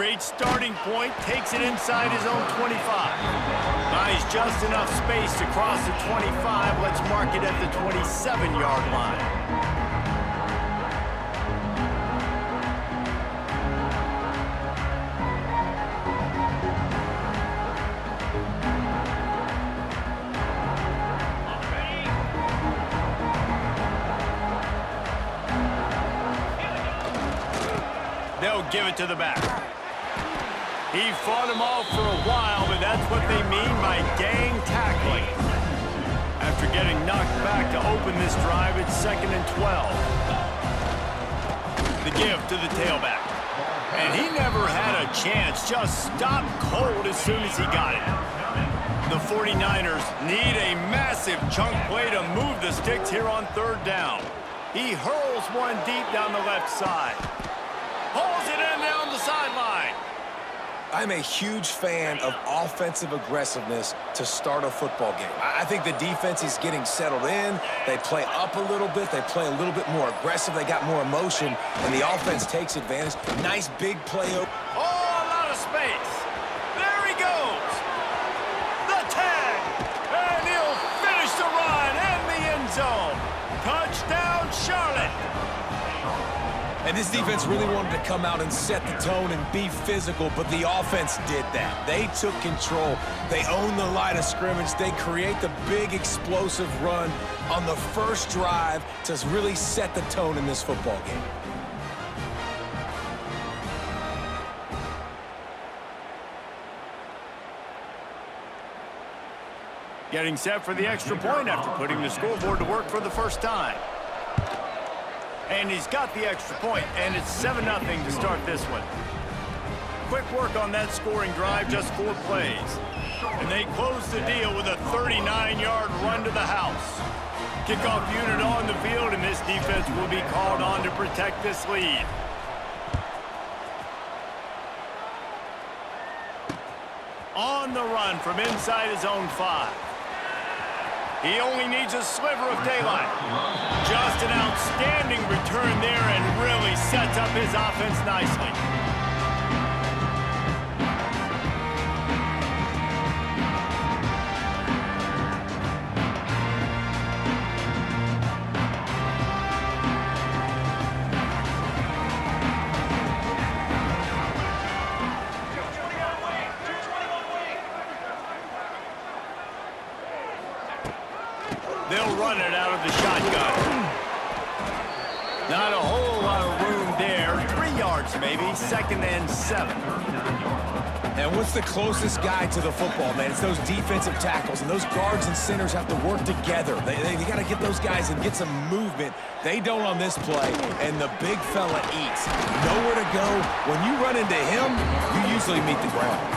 Great starting point, takes it inside his own 25. Buys just enough space to cross the 25. Let's mark it at the 27-yard line. They'll give it to the back. He fought him off for a while, but that's what they mean by gang tackling. After getting knocked back to open this drive, it's 2nd and 12. The give to the tailback. And he never had a chance, just stopped cold as soon as he got it. The 49ers need a massive chunk play to move the sticks here on 3rd down. He hurls one deep down the left side. Pulls it in down the sideline. I'm a huge fan of offensive aggressiveness to start a football game. I think the defense is getting settled in. They play up a little bit. They play a little bit more aggressive. They got more emotion, and the offense takes advantage. Nice big play. Oh, a lot of space. There he goes. The tag. And he'll finish the run in the end zone. Touchdown, Charlotte. And this defense really wanted to come out and set the tone and be physical, but the offense did that. They took control. They owned the line of scrimmage. They create the big explosive run on the first drive to really set the tone in this football game. Getting set for the extra point after putting the scoreboard to work for the first time. And he's got the extra point, and it's 7-0 to start this one. Quick work on that scoring drive, just 4 plays. And they close the deal with a 39-yard run to the house. Kickoff unit on the field, and this defense will be called on to protect this lead. On the run from inside his own 5. He only needs a sliver of daylight. Just an outstanding return there and really sets up his offense nicely. They'll run it out of the shotgun. Not a whole lot of room there. 3 yards maybe. 2nd and 7. And what's the closest guy to the football, man? It's those defensive tackles, and those guards and centers have to work together. They got to get those guys and get some movement. They don't on this play, and the big fella eats. Nowhere to go. When you run into him, you usually meet the ground.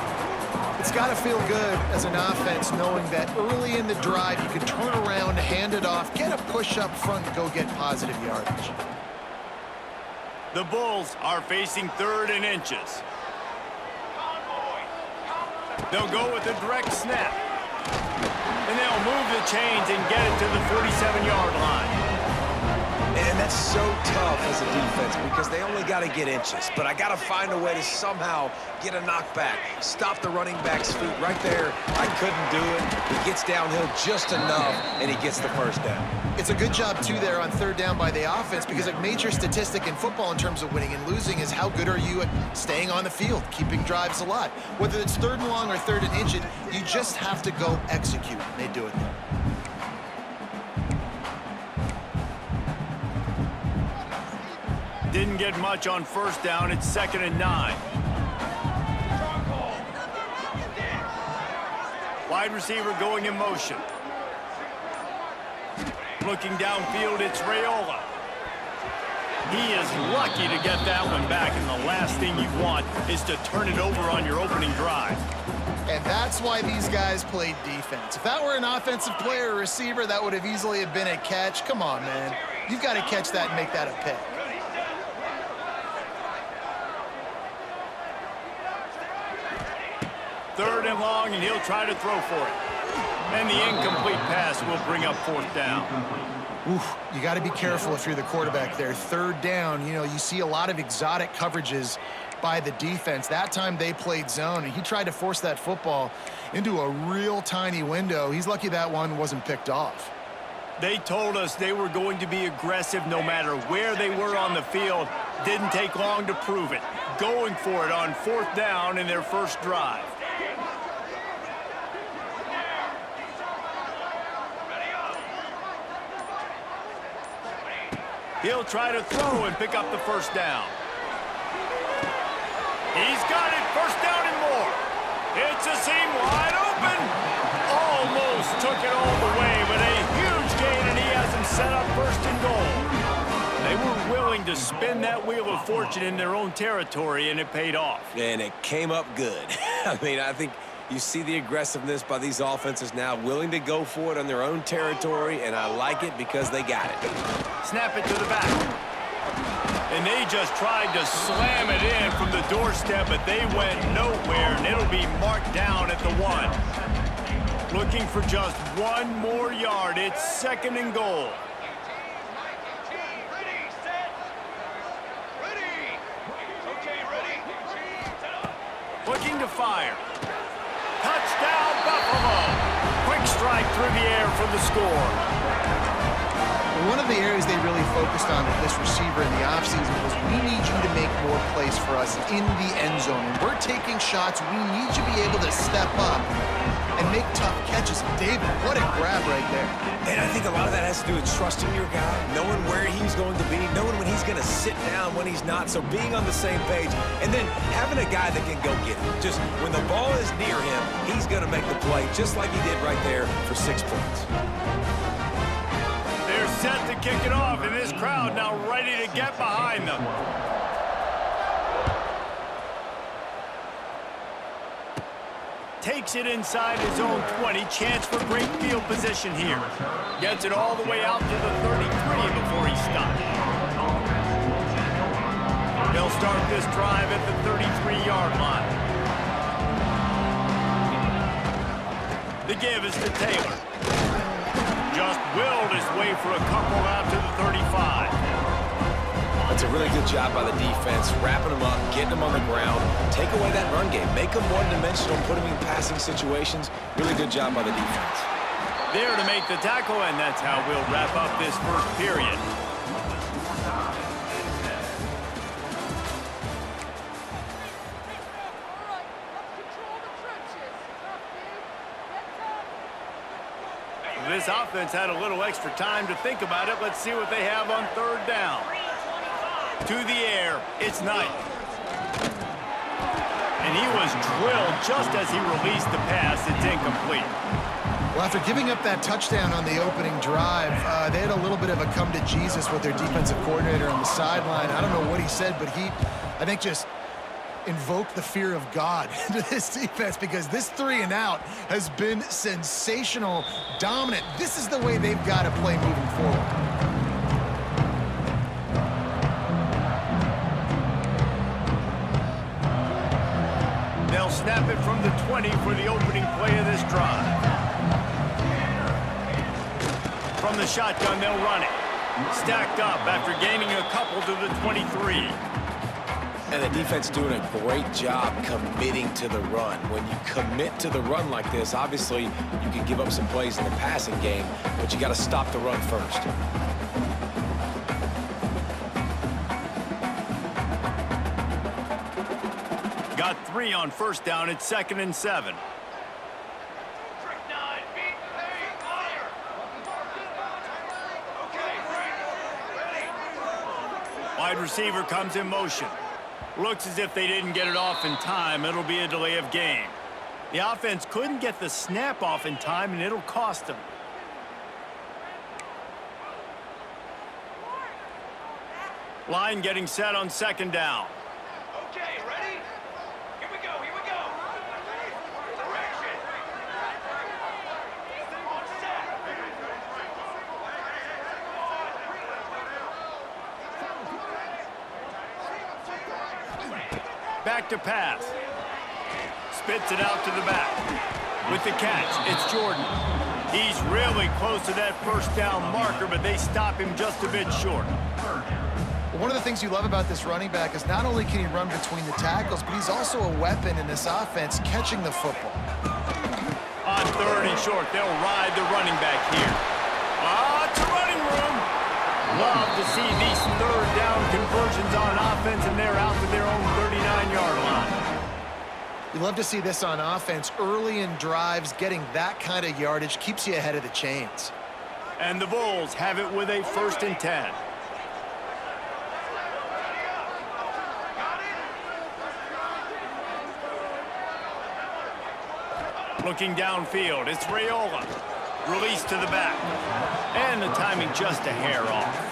It's got to feel good as an offense knowing that early in the drive you can turn around, hand it off, get a push up front, and go get positive yardage. The Bulls are facing 3rd and inches. They'll go with a direct snap. And they'll move the chains and get it to the 47-yard line. And that's so tough as a defense because they only got to get inches. But I got to find a way to somehow get a knockback, stop the running back's feet right there. I couldn't do it. He gets downhill just enough, and he gets the first down. It's a good job, too, there on 3rd down by the offense because a major statistic in football in terms of winning and losing is how good are you at staying on the field, keeping drives alive. Whether it's 3rd and long or 3rd and inches, you just have to go execute. They do it there. Didn't get much on 1st down. It's 2nd and 9. Wide receiver going in motion. Looking downfield, it's Raiola. He is lucky to get that one back, and the last thing you want is to turn it over on your opening drive. And that's why these guys played defense. If that were an offensive player or receiver, that would have easily have been a catch. Come on, man. You've got to catch that and make that a pick. Third and long, and he'll try to throw for it. And the incomplete pass will bring up 4th down. Oof, you got to be careful if you're the quarterback there. 3rd down, you know, you see a lot of exotic coverages by the defense. That time they played zone, and he tried to force that football into a real tiny window. He's lucky that one wasn't picked off. They told us they were going to be aggressive no matter where they were on the field. Didn't take long to prove it. Going for it on 4th down in their first drive. He'll try to throw and pick up the 1st down. He's got it. 1st down and more. It's a seam wide open. Almost took it all the way, but a huge gain, and he has him set up 1st and goal. They were willing to spin that wheel of fortune in their own territory, and it paid off. And it came up good. I mean, I think you see the aggressiveness by these offenses now, willing to go for it on their own territory, and I like it because they got it. Snap it to the back. And they just tried to slam it in from the doorstep, but they went nowhere, and it'll be marked down at the 1. Looking for just 1 more yard. It's 2nd and goal. Looking to fire. Touchdown, Buffalo. Quick strike through the air for the score. One of the areas they really focused on with this receiver in the offseason was, we need you to make more plays for us in the end zone. When we're taking shots, we need you to be able to step up and make tough catches. David, what a grab right there. And I think a lot of that has to do with trusting your guy, knowing where he's going to be, knowing when he's going to sit down, when he's not, so being on the same page, and then having a guy that can go get it. Just when the ball is near him, he's going to make the play, just like he did right there for 6 points. They're set to kick it off, and this crowd now ready to get behind them. Takes it inside his own 20. Chance for great field position here. Gets it all the way out to the 33 before he stops. They'll start this drive at the 33-yard line. The give is to Taylor. Just willed his way for a couple out to the 35. That's a really good job by the defense, wrapping them up, getting them on the ground, take away that run game, make them one-dimensional, put them in passing situations. Really good job by the defense. There to make the tackle, and that's how we'll wrap up this first period. This offense had a little extra time to think about it. Let's see what they have on 3rd down. To the air, it's Knight. And he was drilled just as he released the pass. It's incomplete. Well, after giving up that touchdown on the opening drive, they had a little bit of a come to Jesus with their defensive coordinator on the sideline. I don't know what he said, but he, I think, just invoked the fear of God into this defense, because this 3-and-out has been sensational, dominant. This is the way they've got to play moving forward. They'll snap it from the 20 for the opening play of this drive. From the shotgun, they'll run it. Stacked up after gaining a couple to the 23. And the defense doing a great job committing to the run. When you commit to the run like this, obviously you can give up some plays in the passing game, but you got to stop the run first. Got 3 on 1st down. It's 2nd and 7. Wide receiver comes in motion. Looks as if they didn't get it off in time. It'll be a delay of game. The offense couldn't get the snap off in time, and it'll cost them. Line getting set on 2nd down. Okay, ready? Here we go, here we go. Direction. On set. Back to pass. Spits it out to the back. With the catch, it's Jordan. He's really close to that first down marker, but they stop him just a bit short. One of the things you love about this running back is not only can he run between the tackles, but he's also a weapon in this offense catching the football. On 3rd and short, they'll ride the running back here. Lots of running room. Love to see these 3rd down conversions on offense, and they're out to their own 39-yard line. You love to see this on offense. Early in drives, getting that kind of yardage keeps you ahead of the chains. And the Bulls have it with a 1st and 10. Looking downfield, it's Raiola. Release to the back. And the timing just a hair off.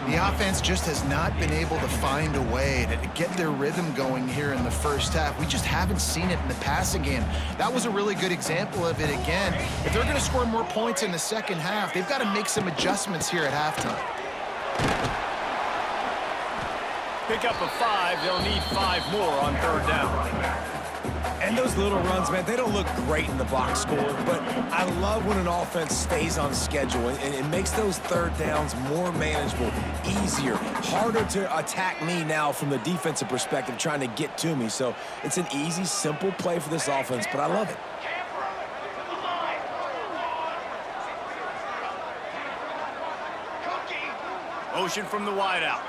The offense just has not been able to find a way to get their rhythm going here in the first half. We just haven't seen it in the passing game. That was a really good example of it again. If they're going to score more points in the second half, they've got to make some adjustments here at halftime. Pick up a 5. They'll need 5 more on 3rd down. And those little runs, man, they don't look great in the box score, but I love when an offense stays on schedule, and it makes those 3rd downs more manageable, easier, harder to attack me now from the defensive perspective trying to get to me. So it's an easy, simple play for this offense, but I love it. Motion from the wideout.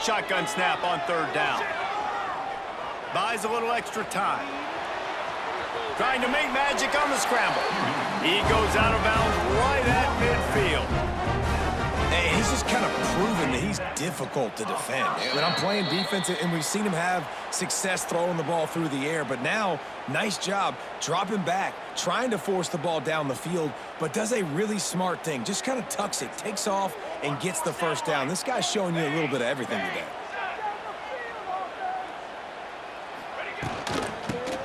Shotgun snap on 3rd down. Buys a little extra time. Trying to make magic on the scramble. He goes out of bounds right at midfield. And he's just kind of proven that he's difficult to defend. When I'm playing defense, and we've seen him have success throwing the ball through the air, but now, nice job dropping back, trying to force the ball down the field, but does a really smart thing. Just kind of tucks it, takes off, and gets the 1st down. This guy's showing you a little bit of everything today.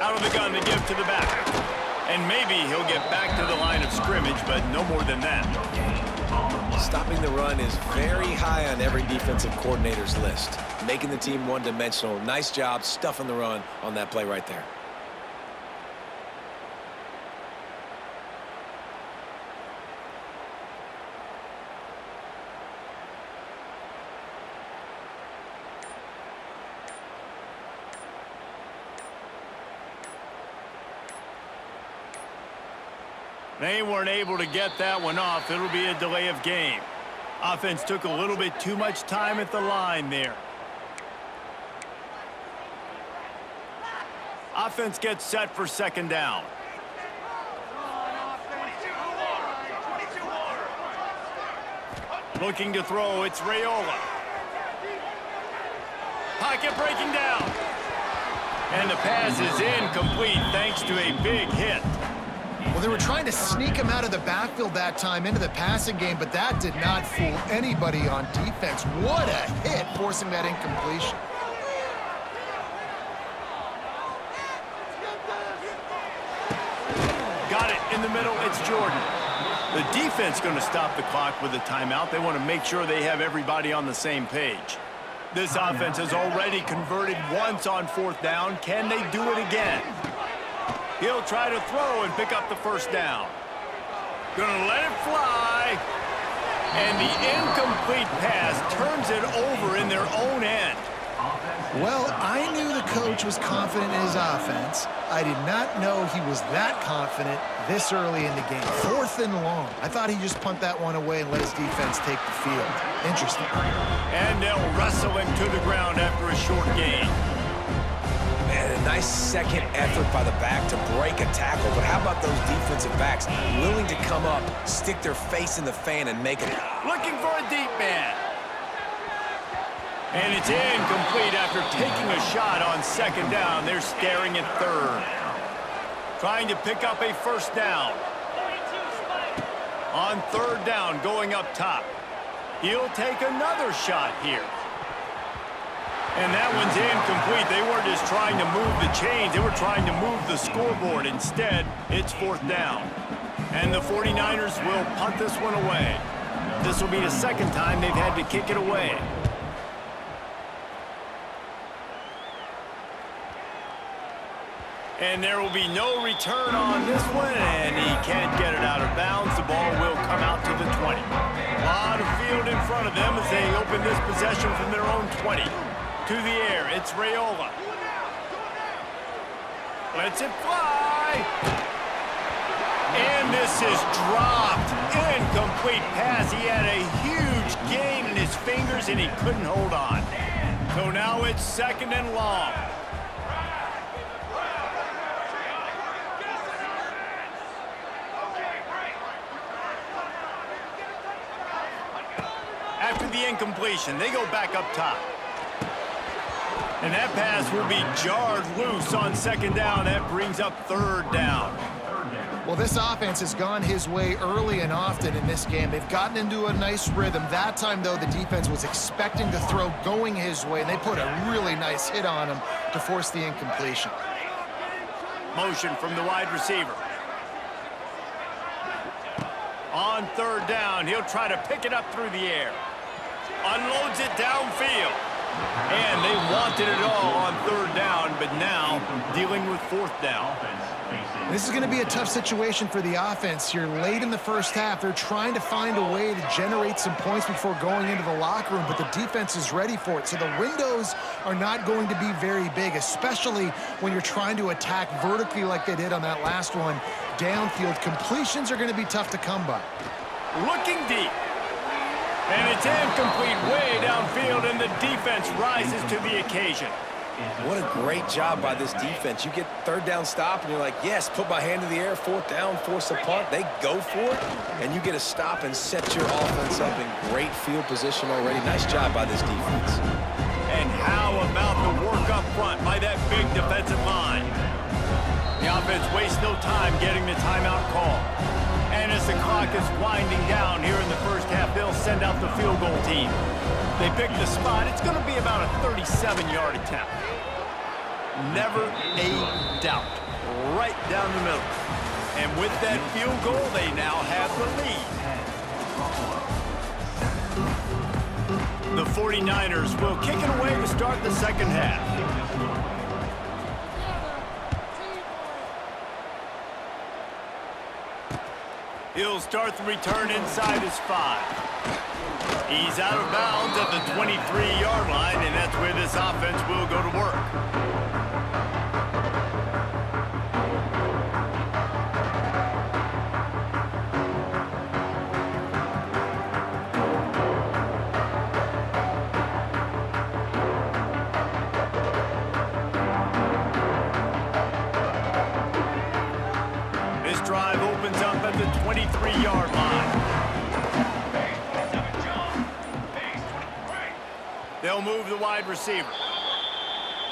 Out of the gun to give to the back. And maybe he'll get back to the line of scrimmage, but no more than that. Stopping the run is very high on every defensive coordinator's list. Making the team one-dimensional. Nice job stuffing the run on that play right there. They weren't able to get that one off. It'll be a delay of game. Offense took a little bit too much time at the line there. Offense gets set for 2nd down. Looking to throw, it's Raiola. Pocket breaking down. And the pass is incomplete thanks to a big hit. Well, they were trying to sneak him out of the backfield that time into the passing game, but that did not fool anybody on defense. What a hit, forcing that incompletion. Got it in the middle, it's Jordan. The defense going to stop the clock with a timeout. They want to make sure they have everybody on the same page. This offense has already converted once on 4th down. Can they do it again? He'll try to throw and pick up the 1st down. Gonna let it fly. And the incomplete pass turns it over in their own end. Well, I knew the coach was confident in his offense. I did not know he was that confident this early in the game. 4th and long. I thought he'd just punt that one away and let his defense take the field. Interesting. And they'll wrestle him to the ground after a short gain. Man, a nice second effort by the back to break a tackle. But how about those defensive backs willing to come up, stick their face in the fan, and make it? Looking for a deep man. And it's incomplete after taking a shot on 2nd down. They're staring at 3rd. Trying to pick up a 1st down. On 3rd down, going up top. He'll take another shot here. And that one's incomplete. They weren't just trying to move the chains. They were trying to move the scoreboard. Instead, it's 4th down. And the 49ers will punt this one away. This will be the 2nd time they've had to kick it away. And there will be no return on this one, and he can't get it out of bounds. The ball will come out to the 20. A lot of field in front of them as they open this possession from their own 20. To the air, it's Raiola. Lets it fly. And this is dropped. Incomplete pass. He had a huge gain in his fingers, and he couldn't hold on. So now it's 2nd and long. After the incompletion, they go back up top. And that pass will be jarred loose on 2nd down. That brings up 3rd down. Well, this offense has gone his way early and often in this game. They've gotten into a nice rhythm. That time, though, the defense was expecting the throw going his way, and they put a really nice hit on him to force the incompletion. Motion from the wide receiver. On 3rd down, he'll try to pick it up through the air. Unloads it downfield. And they wanted it all on 3rd down, but now dealing with 4th down. This is going to be a tough situation for the offense here. Late in the first half, they're trying to find a way to generate some points before going into the locker room, but the defense is ready for it. So the windows are not going to be very big, especially when you're trying to attack vertically like they did on that last one. Downfield completions are going to be tough to come by. Looking deep. And it's incomplete way downfield, and the defense rises to the occasion. What a great job by this defense. You get 3rd down stop, and you're like, yes, put my hand in the air, 4th down, force a punt. They go for it, and you get a stop and set your offense up in great field position already. Nice job by this defense. And how about the work up front by that big defensive line? The offense wastes no time getting the timeout call. And as the clock is winding down here in the first half, they'll send out the field goal team. They pick the spot. It's going to be about a 37-yard attempt. Never a doubt. Right down the middle. And with that field goal, they now have the lead. The 49ers will kick it away to start the 2nd half. He'll start the return inside his 5. He's out of bounds at the 23-yard line, and that's where this offense will go to work. This drive opens up at the 23-yard line. They'll move the wide receiver.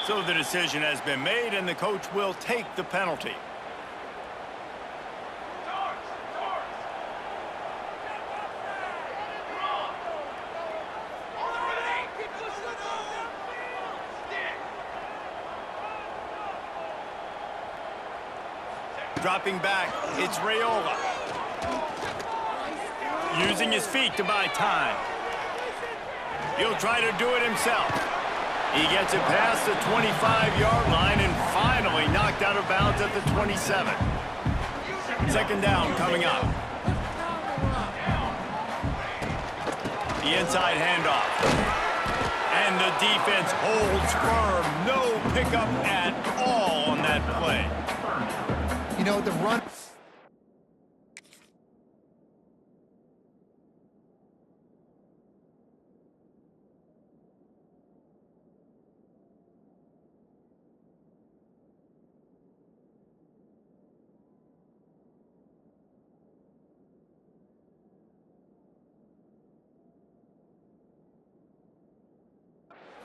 So the decision has been made, and the coach will take the penalty. Dropping back, it's Raiola. Using his feet to buy time. He'll try to do it himself. He gets it past the 25-yard line and finally knocked out of bounds at the 27. 2nd down coming up. The inside handoff. And the defense holds firm. No pickup at all on that play. You know, the run...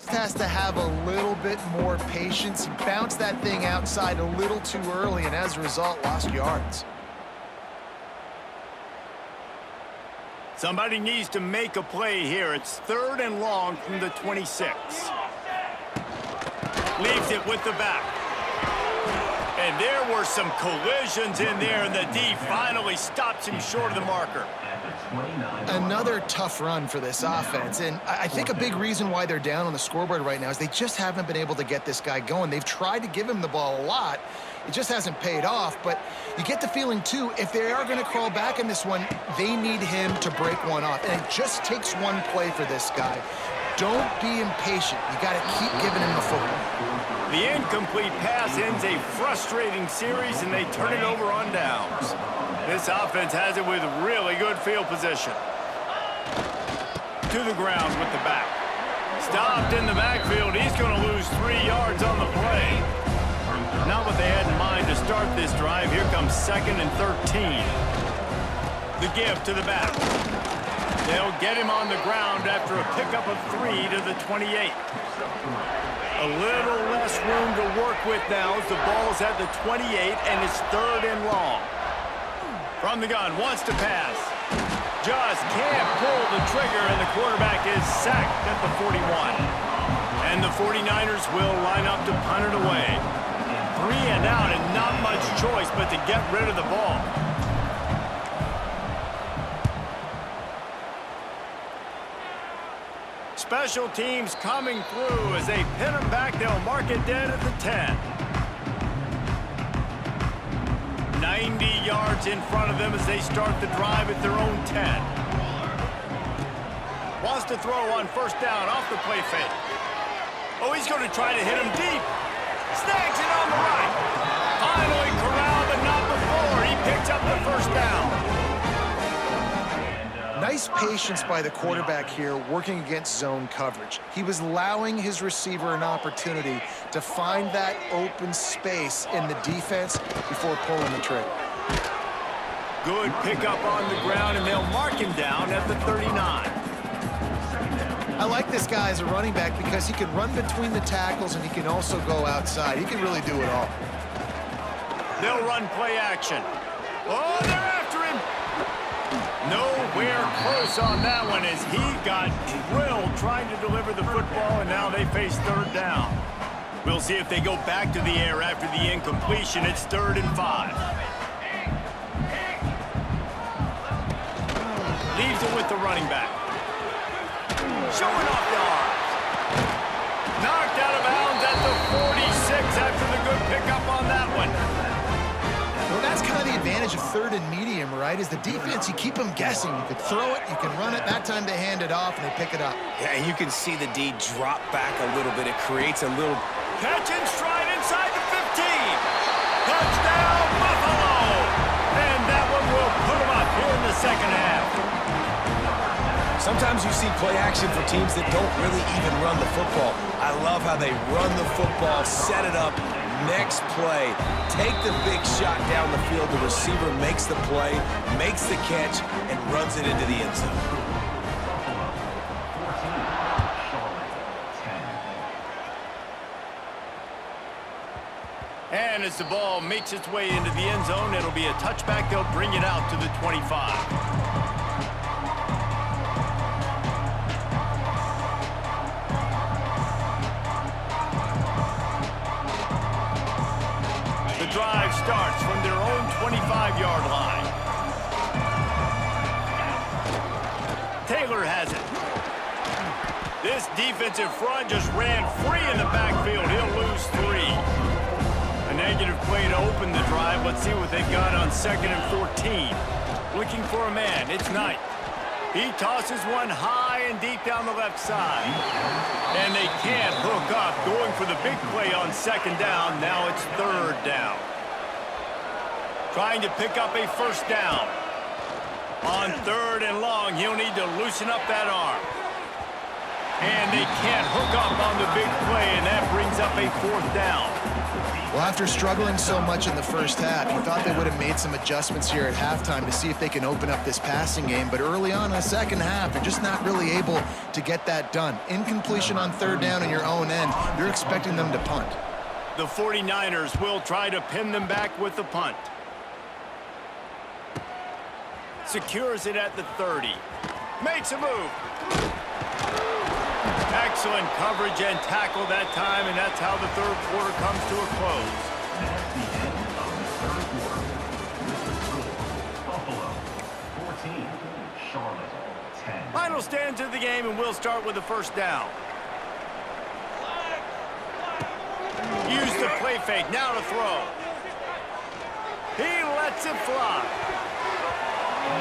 has to have a little bit more patience. He bounced that thing outside a little too early, and as a result, lost yards. Somebody needs to make a play here. It's 3rd and long from the 26. Leaves it with the back. And there were some collisions in there, and the D finally stops him short of the marker. Another tough run for this offense, and I think a big reason why they're down on the scoreboard right now is they just haven't been able to get this guy going. They've tried to give him the ball a lot, It just hasn't paid off, but you get the feeling, too, if they are going to crawl back in this one, they need him to break one off. And it just takes one play for this guy. Don't be impatient. You got to keep giving him the football. The incomplete pass ends a frustrating series, and they turn it over on downs. This offense has it with really good field position. To the ground with the back. Stopped in the backfield. He's going to lose 3 yards on the play. Not what they had in mind to start this drive. Here comes 2nd and 13. The give to the back. They'll get him on the ground after a pickup of 3 to the 28. A little less room to work with now as the ball's at the 28 and it's 3rd and long. From the gun, wants to pass. Just can't pull the trigger, and the quarterback is sacked at the 41. And the 49ers will line up to punt it away. 3 and out, and not much choice but to get rid of the ball. Special teams coming through as they pin them back. They'll mark it dead at the 10. 90 yards in front of them as they start the drive at their own 10. Wants to throw on 1st down off the play fake. Oh, he's going to try to hit him deep. Snags it on the right. Finally corralled, but not before. He picks up the 1st down. Nice patience by the quarterback here working against zone coverage. He was allowing his receiver an opportunity to find that open space in the defense before pulling the trigger. Good pickup on the ground, and they'll mark him down at the 39. I like this guy as a running back because he can run between the tackles and he can also go outside. He can really do it all. They'll run play action. Oh, they're after him. Nowhere close on that one as he got drilled trying to deliver the football, and now they face 3rd down. We'll see if they go back to the air after the incompletion. It's 3rd and 5. Leaves it with the running back. Showing off the arms. Knocked out of bounds at the 46 after the good pickup on that one. Well, that's kind of the advantage of 3rd and medium, right? Is the defense, you keep them guessing. You could throw it, you can run it. That time they hand it off and they pick it up. Yeah, and you can see the D drop back a little bit. It creates a little... Catch and stride inside the 15. Touchdown, Buffalo! And that one will put them up here in the 2nd half. Sometimes you see play action for teams that don't really even run the football. I love how they run the football, set it up, next play, take the big shot down the field. The receiver makes the play, makes the catch, and runs it into the end zone. And as the ball makes its way into the end zone, it'll be a touchback. They'll bring it out to the 25. The drive starts from their own 25-yard line. Taylor has it. This defensive front just ran free in the backfield. He'll lose 3. A negative play to open the drive. Let's see what they've got on 2nd and 14. Looking for a man. It's Knight. He tosses one high and deep down the left side. And they can't hook up. Going for the big play on 2nd down. Now it's 3rd down. Trying to pick up a 1st down. On 3rd and long, he'll need to loosen up that arm. And they can't hook up on the big play, and that brings up a 4th down. Well, after struggling so much in the 1st half, you thought they would have made some adjustments here at halftime to see if they can open up this passing game. But early on in the 2nd half, they're just not really able to get that done. Incompletion on 3rd down in your own end, you're expecting them to punt. The 49ers will try to pin them back with the punt. Secures it at the 30. Makes a move. Excellent coverage and tackle that time, and that's how the 3rd quarter comes to a close. Buffalo 14, Charlotte 10. Final stands of the game, and we'll start with the 1st down. Use the play fake, now to throw. lets it fly.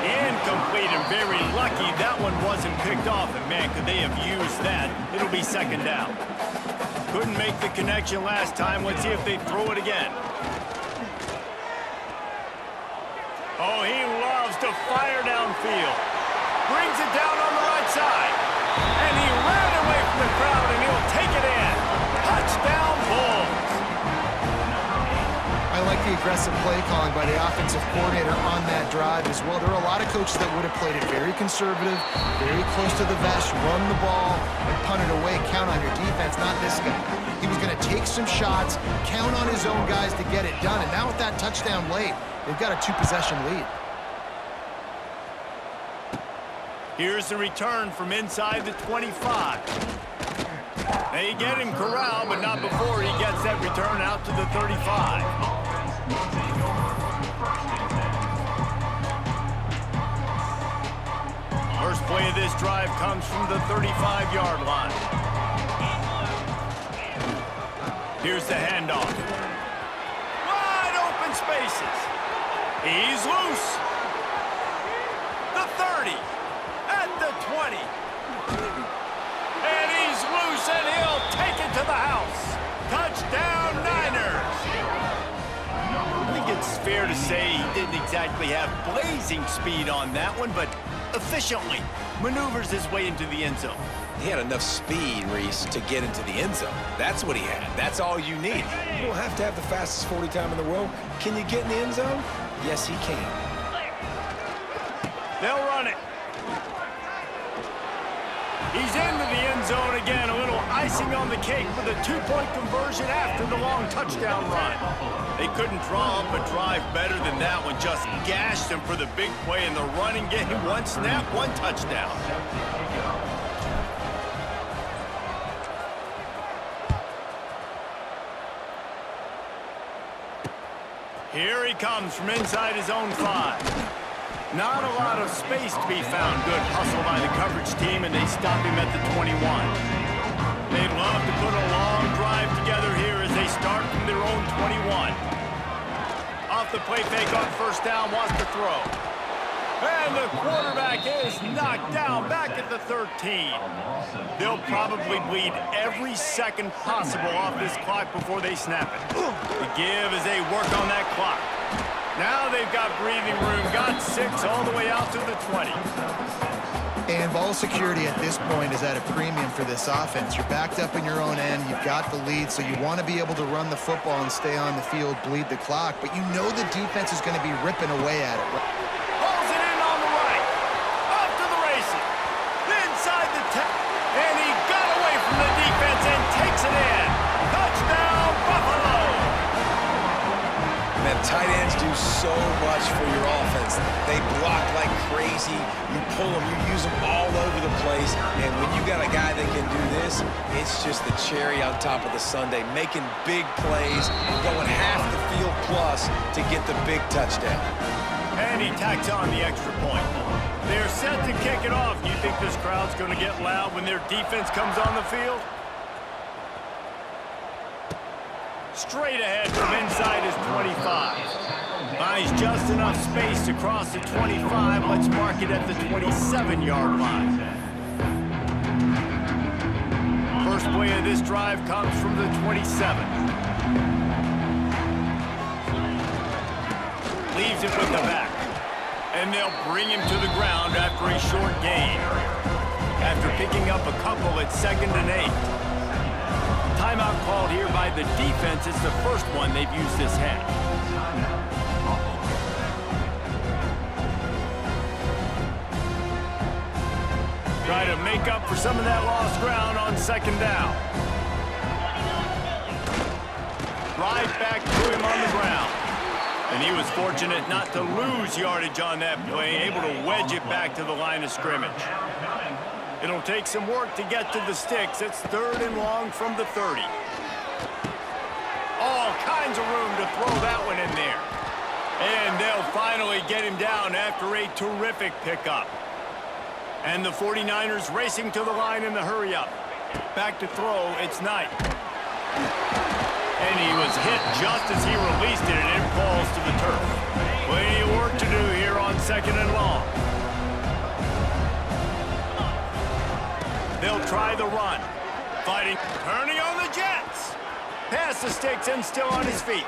Incomplete and very lucky that one wasn't picked off. And man, could they have used that. It'll be second down. Couldn't make the connection last time. Let's see if they throw it again. Oh, he loves to fire downfield. Brings it down on the right side. And he ran away from the crowd, and he'll take it in. Touchdown, Bulls. I like the aggressive play calling by the offensive coordinator on that drive as well. There are a lot of coaches that would have played it very conservative, very close to the vest, run the ball, and punt it away. Count on your defense, not this guy. He was going to take some shots, count on his own guys to get it done. And now with that touchdown late, they've got a 2-possession lead. Here's the return from inside the 25. They get him corralled, but not before he gets that return out to the 35. First play of this drive comes from the 35-yard line. Here's the handoff. Wide open spaces. He's loose. The 30. At the 20. And he's loose, and he'll take it to the house. Touchdown, Niners. I think it's fair to say he didn't exactly have blazing speed on that one, but efficiently maneuvers his way into the end zone. He had enough speed, Reese, to get into the end zone. That's what he had. That's all you need. You don't have to have the fastest 40 time in the world. Can you get in the end zone? Yes, he can. They'll run it. He's into the end zone again. A little icing on the cake with a 2-point conversion after the long touchdown run. They couldn't draw up a drive better than that one. Just gashed him for the big play in the running game. One snap, one touchdown. Here he comes from inside his own 5. Not a lot of space to be found. Good hustle by the coverage team, and they stop him at the 21. They'd love to put a long drive together here as they start from their own 21. Off the play fake on first down, wants to throw. And the quarterback is knocked down back at the 13. They'll probably bleed every second possible off this clock before they snap it. The give as they work on that clock. Now they've got breathing room, got 6 all the way out to the 20. And ball security at this point is at a premium for this offense. You're backed up in your own end. You've got the lead, so you want to be able to run the football and stay on the field, bleed the clock. But you know the defense is going to be ripping away at it. Pulls it in on the right. Off to the races. Inside the 10. And he got away from the defense and takes it in. Touchdown, Buffalo. Man, tight ends do so much for your offense. They block like crazy. You pull them, you use them all over the place. And when you got a guy that can do this, it's just the cherry on top of the sundae, making big plays, going half the field plus to get the big touchdown. And he tacks on the extra point. They're set to kick it off. You think this crowd's going to get loud when their defense comes on the field? Straight ahead from inside his 25. Buys just enough space to cross the 25. Let's mark it at the 27-yard line. First play of this drive comes from the 27. Leaves it with the back. And they'll bring him to the ground after a short gain. After picking up a couple at 2nd and 8. Timeout called here by the defense. It's the first one they've used this half. Try to make up for some of that lost ground on 2nd down. Right back to him on the ground. And he was fortunate not to lose yardage on that play, able to wedge it back to the line of scrimmage. It'll take some work to get to the sticks. It's 3rd and long from the 30. All kinds of room to throw that one in there. And they'll finally get him down after a terrific pickup. And the 49ers racing to the line in the hurry-up. Back to throw, it's Knight. And he was hit just as he released it, and it falls to the turf. Plenty of work to do here on 2nd and long. They'll try the run. Fighting, turning on the Jets. Past the sticks and still on his feet.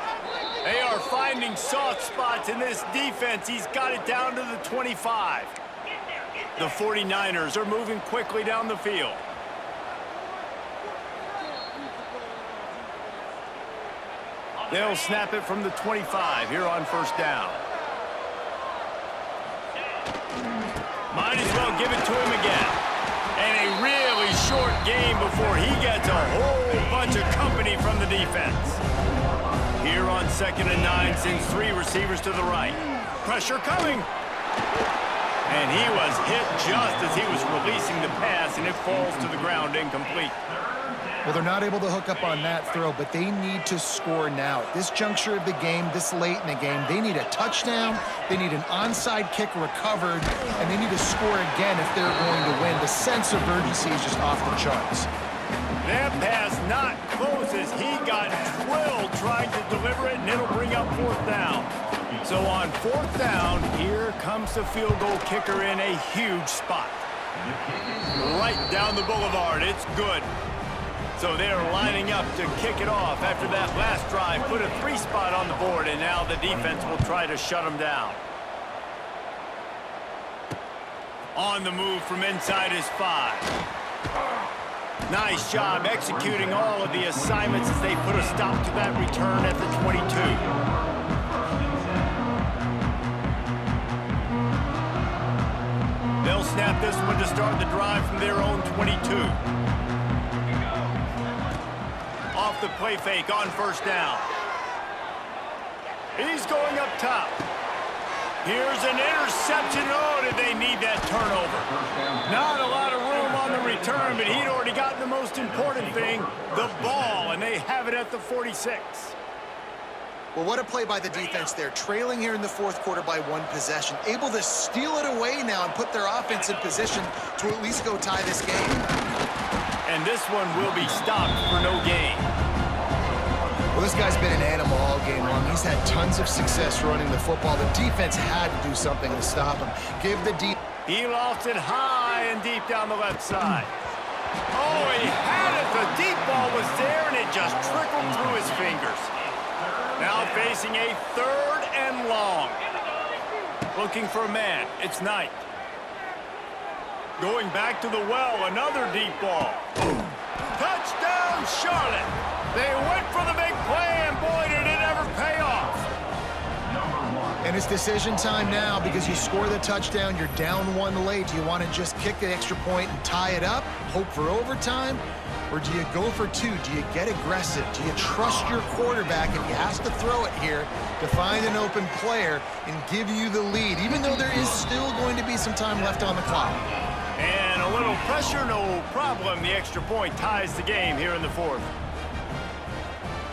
They are finding soft spots in this defense. He's got it down to the 25. The 49ers are moving quickly down the field. They'll snap it from the 25 here on 1st down. Might as well give it to him again. And a really short game before he gets a whole bunch of company from the defense. Here on 2nd and 9, sends 3 receivers to the right. Pressure coming. And he was hit just as he was releasing the pass, and it falls to the ground incomplete. Well, they're not able to hook up on that throw, but they need to score now. At this juncture of the game, this late in the game, they need a touchdown, they need an onside kick recovered, and they need to score again if they're going to win. The sense of urgency is just off the charts. That pass not close as he got drilled trying to deliver it, and it'll bring up 4th down. So on 4th down, here comes the field goal kicker in a huge spot. Right down the boulevard. It's good. So they're lining up to kick it off after that last drive. Put a 3 spot on the board, and now the defense will try to shut them down. On the move from inside his 5. Nice job executing all of the assignments as they put a stop to that return at the 22. They'll snap this one to start the drive from their own 22. Off the play fake on 1st down. He's going up top. Here's an interception. Oh, did they need that turnover? Not a lot of room on the return, but he'd already gotten the most important thing, the ball, and they have it at the 46. Well, what a play by the defense there. Trailing here in the 4th quarter by 1 possession. Able to steal it away now and put their offense in position to at least go tie this game. And this one will be stopped for no gain. Well, this guy's been an animal all game long. He's had tons of success running the football. The defense had to do something to stop him. Give the deep. He lost it high and deep down the left side. Oh, he had it. The deep ball was there, and it just trickled through his fingers. Now facing a 3rd and long. Looking for a man. It's Knight. Going back to the well, another deep ball. Touchdown, Charlotte. They went for the big play, and boy, did it ever pay off. And it's decision time now because you score the touchdown, you're down 1 late. Do you want to just kick the extra point and tie it up, hope for overtime? Or do you go for 2? Do you get aggressive? Do you trust your quarterback if he has to throw it here to find an open player and give you the lead, even though there is still going to be some time left on the clock? And a little pressure, no problem. The extra point ties the game here in the 4th.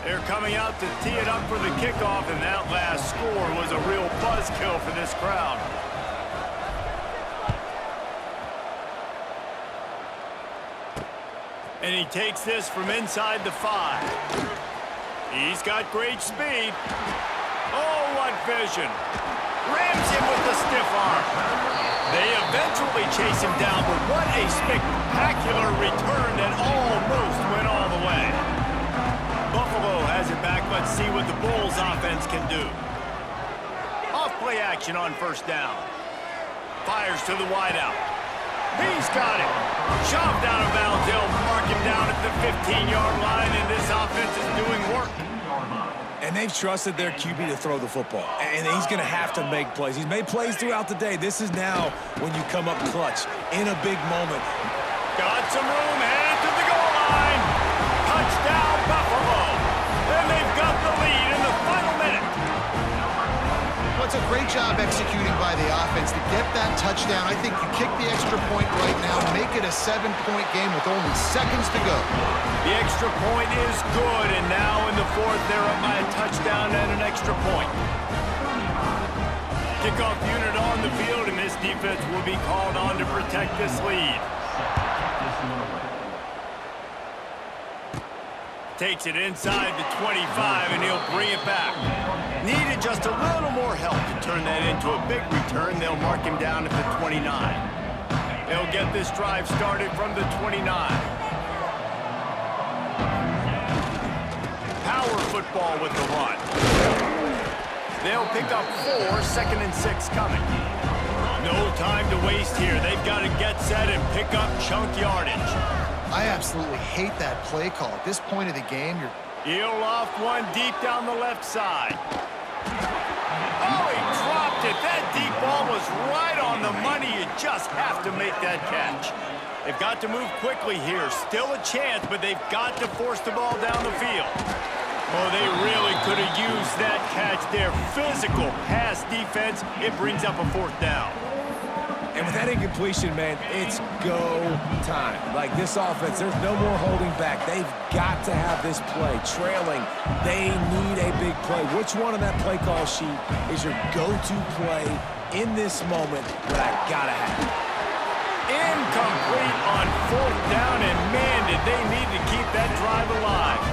They're coming out to tee it up for the kickoff, and that last score was a real buzzkill for this crowd. And he takes this from inside the 5. He's got great speed. Oh, what vision. Rams him with the stiff arm. They eventually chase him down, but what a spectacular return that almost went all the way. Buffalo has it back. Let's see what the Bulls offense can do. Off play action on 1st down. Fires to the wideout. He's got it. Shoved out of bounds. They'll mark him down at the 15-yard line, and this offense is doing work. And they've trusted their QB to throw the football. And he's going to have to make plays. He's made plays throughout the day. This is now when you come up clutch in a big moment. Got some room, headed to the goal line. Touchdown, Buffalo. And they've got the lead in the final minute. Well, it's a great job executing by the offense to get that touchdown. I think you kick the extra point right now, make it a 7-point game with only seconds to go. The extra point is good, and now in the 4th, they're up by a touchdown and an extra point. Kickoff unit on the field, and this defense will be called on to protect this lead. Takes it inside the 25, and he'll bring it back. Needed just a little more help to turn that into a big return. They'll mark him down at the 29. They'll get this drive started from the 29. Power football with the run. They'll pick up 4, 2nd and 6 coming. No time to waste here. They've got to get set and pick up chunk yardage. I absolutely hate that play call. At this point of the game, He'll loft one deep down the left side. Oh, he dropped it. That deep ball was right on the money. You just have to make that catch. They've got to move quickly here. Still a chance, but they've got to force the ball down the field. Oh, they really could have used that catch there. Physical pass defense. It brings up a 4th down. And with that incompletion, man, it's go time. Like this offense, there's no more holding back. They've got to have this play. Trailing, they need a big play. Which one on that play call sheet is your go-to play in this moment that I gotta have? Incomplete on 4th down, and man, did they need to keep that drive alive.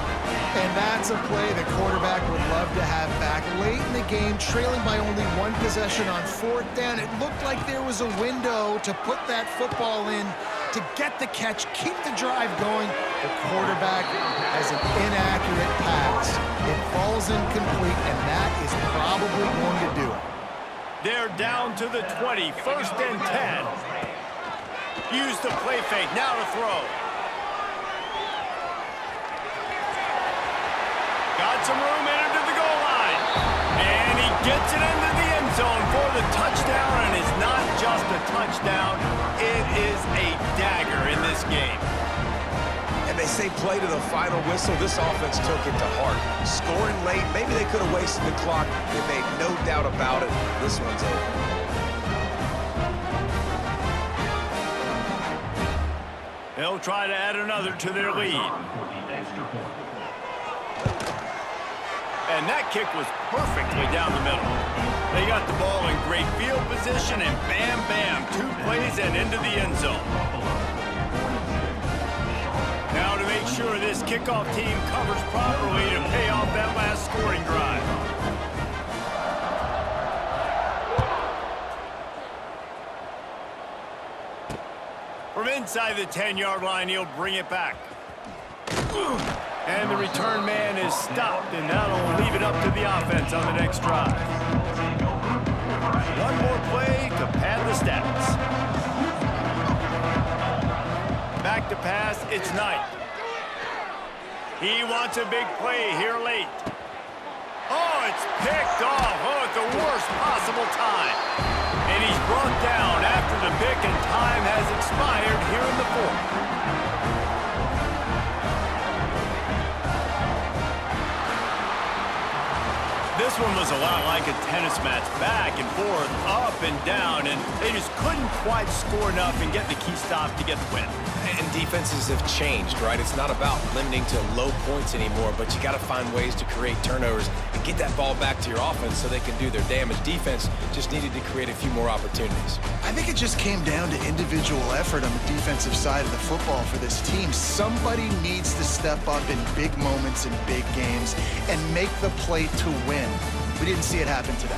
and that's a play the quarterback would love to have back. Late in the game, trailing by only 1 possession on 4th down, it looked like there was a window to put that football in, to get the catch, keep the drive going. The quarterback has an inaccurate pass. It falls incomplete, and that is probably going to do it. They're down to the 20, 1st and 10. Use the play fake, now to throw. Got some room, entered to the goal line. And he gets it into the end zone for the touchdown, and it's not just a touchdown, it is a dagger in this game. And they say play to the final whistle. This offense took it to heart. Scoring late, maybe they could have wasted the clock. They made no doubt about it. This one's over. They'll try to add another to their lead. And that kick was perfectly down the middle. They got the ball in great field position, and bam, bam, 2 plays and into the end zone. Now to make sure this kickoff team covers properly to pay off that last scoring drive. From inside the 10-yard line, he'll bring it back. And the return man is stopped, and that'll leave it up to the offense on the next drive. One more play to pad the stats. Back to pass, it's Knight. He wants a big play here late. Oh, it's picked off. Oh, at the worst possible time. And he's brought down after the pick, and time has expired here in the 4th. This one was a lot like a tennis match, back and forth, up and down, and they just couldn't quite score enough and get the key stop to get the win. And defenses have changed, right? It's not about limiting to low points anymore, but you got to find ways to create turnovers and get that ball back to your offense so they can do their damage. Defense just needed to create a few more opportunities. I think it just came down to individual effort on the defensive side of the football for this team. Somebody needs to step up in big moments in big games and make the play to win. We didn't see it happen today.